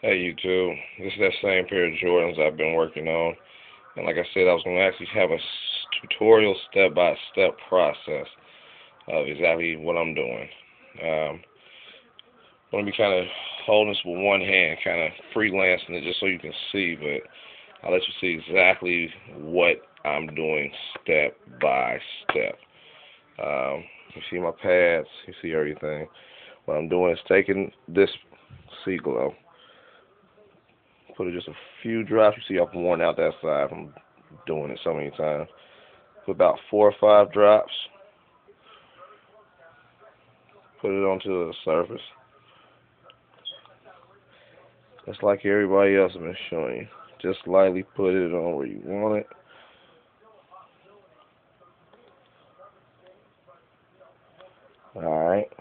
Hey YouTube, this is that same pair of Jordans I've been working on, and like I said, I was going to actually have a tutorial step-by-step process of exactly what I'm doing. I'm going to be kind of holding this with one hand, kind of freelancing it just so you can see, but I'll let you see exactly what I'm doing step by step. You see my pads, you see everything. What I'm doing is taking this SEAGLOW, put it just a few drops. You see I've worn out that side from doing it so many times. Put about 4 or 5 drops. Put it onto the surface. Just like everybody else has been showing you. Just lightly put it on where you want it. Alright.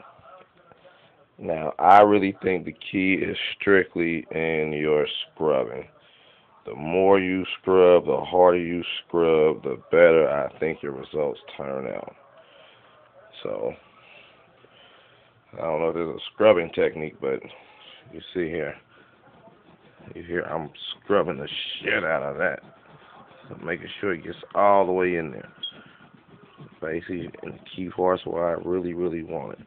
Now, I really think the key is strictly in your scrubbing. The more you scrub, the harder you scrub, the better I think your results turn out. So, I don't know if there's a scrubbing technique, but you see here, I'm scrubbing the shit out of that. So making sure it gets all the way in there. Basically, in the key parts where I really, really want it.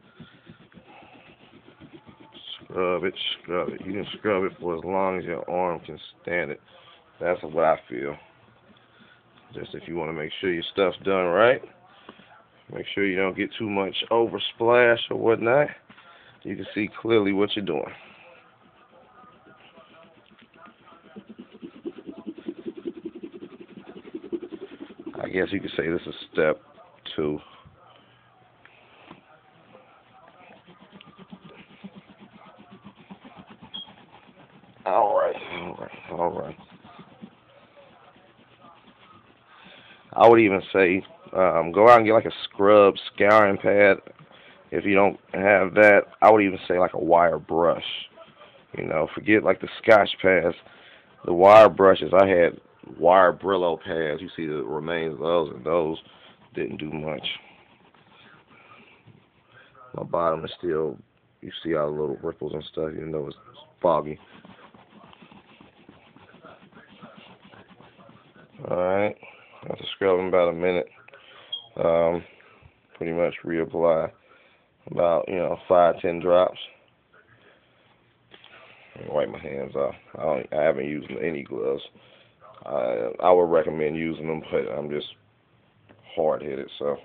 Scrub it, scrub it. You can scrub it for as long as your arm can stand it. That's what I feel. Just if you want to make sure your stuff's done right, make sure you don't get too much oversplash or whatnot. You can see clearly what you're doing. I guess you could say this is step 2. Alright. I would even say go out and get like a scrub scouring pad. If you don't have that, I would even say like a wire brush. You know, forget like the Scotch pads. The wire brushes, I had wire Brillo pads. You see the remains of those, and those didn't do much. My bottom is still, you see all the little ripples and stuff, even though it's foggy. Alright, after scrubbing about a minute, pretty much reapply about, 5-10 drops. And wipe my hands off. I haven't used any gloves. I would recommend using them, but I'm just hard-headed, so.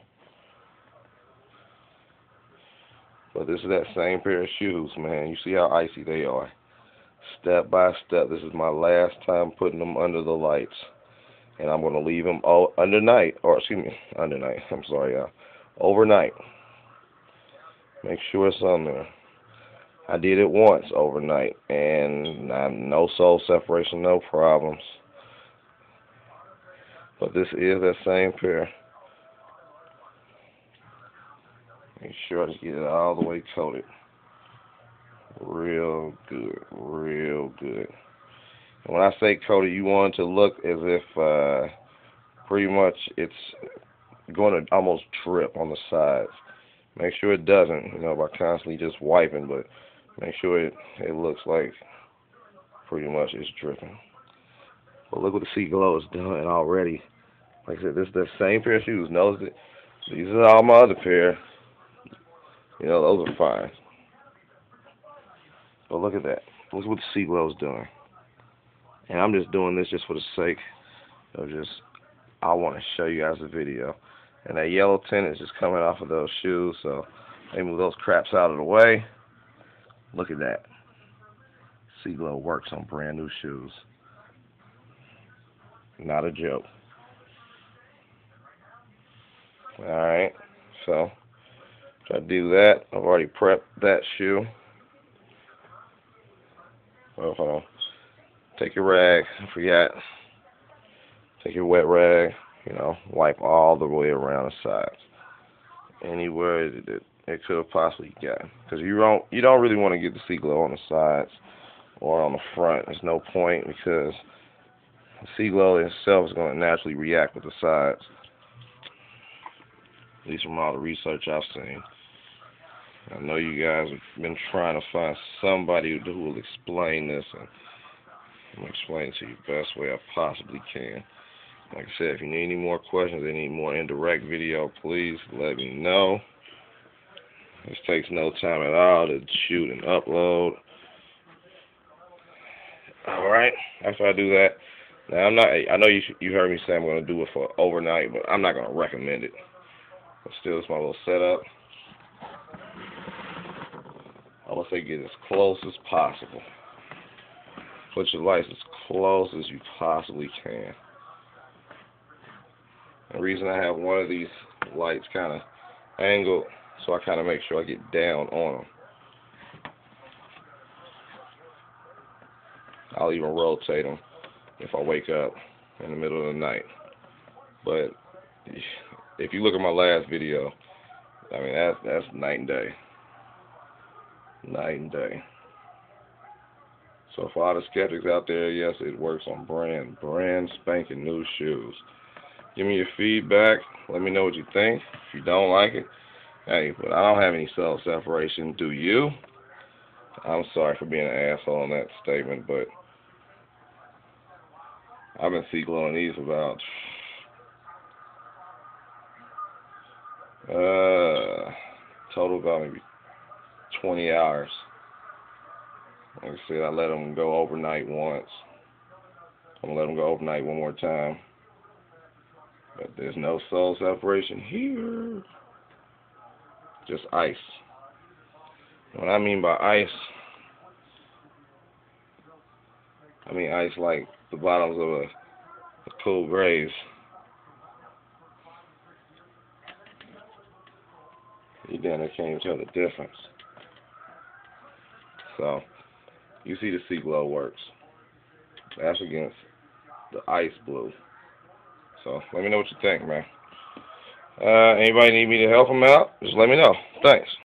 But this is that same pair of shoes, man. You see how icy they are. Step by step. This is my last time putting them under the lights. And I'm going to leave them undernight. I'm sorry, y'all. Overnight. Make sure it's on there. I did it once overnight. And no sole separation, no problems. But this is that same pair. Make sure to get it all the way coated. Real good. Real good. And when I say coated, you want it to look as if pretty much it's going to almost drip on the sides. Make sure it doesn't, by constantly just wiping, but make sure it looks like pretty much it's dripping. But look what the SEAGLOW has done already. Like I said, this is the same pair of shoes. Notice it. These are all my other pair. Those are fine. But look at that. Look what the SEAGLOW is doing. And I'm just doing this just for the sake of I want to show you guys the video. And that yellow tint is just coming off of those shoes, so let me move those craps out of the way. Look at that. SEAGLOW works on brand new shoes. Not a joke. Alright, so try to do that. I've already prepped that shoe. Well, hold on. Take your rag. I forgot. Take your wet rag. Wipe all the way around the sides. Anywhere that it could have possibly gotten. Because you don't really want to get the SEAGLOW on the sides or on the front. There's no point because the SEAGLOW itself is going to naturally react with the sides. At least from all the research I've seen. I know you guys have been trying to find somebody who will explain this, and I'm going to explain it to you the best way I possibly can. Like I said, if you need any more questions, any more indirect video, please let me know. This takes no time at all to shoot and upload. Alright, after I do that, now I know you heard me say I'm going to do it for overnight, but I'm not going to recommend it. But still, it's my little setup. I'm going to say get as close as possible. Put your lights as close as you possibly can. The reason I have one of these lights kind of angled, so I kind of make sure I get down on them. I'll even rotate them if I wake up in the middle of the night. But if you look at my last video, I mean, that's night and day. Night and day. So for all the skeptics out there, yes, it works on brand spanking new shoes. Give me your feedback. Let me know what you think. If you don't like it, hey, but I don't have any cell separation. Do you? I'm sorry for being an asshole on that statement, but I've been SEAGLOWing these for about total about maybe 20 hours. Like I said, I let them go overnight once. I'm going to let them go overnight one more time. But there's no cell separation here. Just ice. What I mean by ice, I mean ice like the bottoms of a cool graves. You damn near can't even tell the difference. So, you see the SEAGLOW works. That's against the ice blue. So, let me know what you think, man. Anybody need me to help them out? Just let me know. Thanks.